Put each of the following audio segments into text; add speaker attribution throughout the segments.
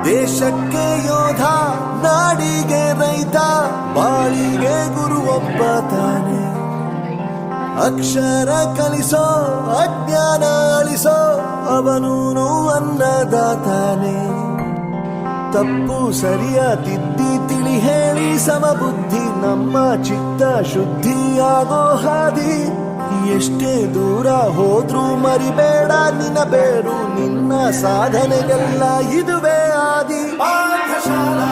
Speaker 1: ದೇಶಕ್ಕೆ ಯೋಧ, ನಾಡಿಗೆ ರೈತ, ಬಾಳಿಗೆ ಗುರು ಒಬ್ಬ ತಾನೆ. ಅಕ್ಷರ ಕಲಿಸೋ, ಅಜ್ಞಾನ ಅಳಿಸೋ, ಅವನೂನು ಅನ್ನದಾತಾನೆ. ತಪ್ಪು ಸರಿಯ ತಿದ್ದಿ ತಿಳಿ ಹೇಳಿ ಸಮಬುದ್ಧಿ, ನಮ್ಮ ಚಿತ್ತ ಶುದ್ಧಿಯಾಗೋ ಹಾದಿ. ಎಷ್ಟೇ ದೂರ ಹೋದ್ರೂ ಮರಿಬೇಡ ನಿನ್ನ ಬೇರು, ನಿನ್ನ ಸಾಧನೆಗೆಲ್ಲ ಇದುವೇ ಆದಿ. ಪಾಠಶಾಲಾ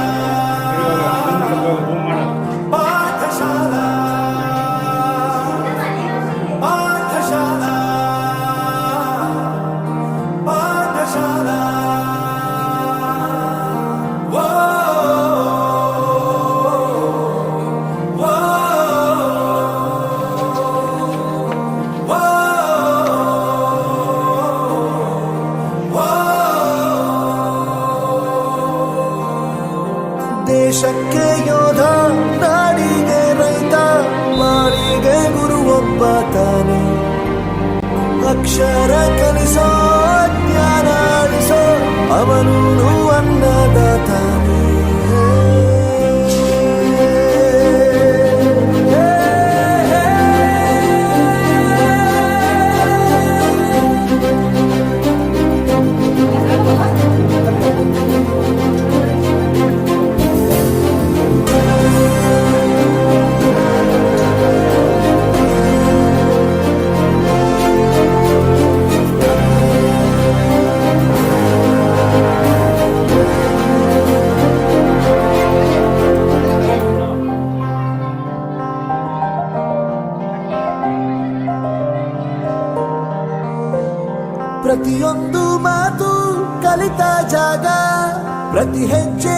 Speaker 1: ಪಾಠಶಾಲಾ ಪಾಠಶಾಲಾ ಪಾಠಶಾಲಾ. ದೇಶಕ್ಕೆ ಯೋಧ, ನಾಡಿಗೆ ರೈತ, ಬಾಳಿಗೆ ಗುರು ಒಬ್ಬ ತಾನೆ. ಅಕ್ಷರ ಕಲಿಸೋ, ಜ್ಞಾನ ಅಳಿಸೋ, ಅವನೂನು ಅನ್ನದಾತಾನೆ. ಪ್ರತಿಯೊಂದು ಮಾತು ಕಲಿತ ಜಾಗ, ಪ್ರತಿ ಹೆಜ್ಜೆ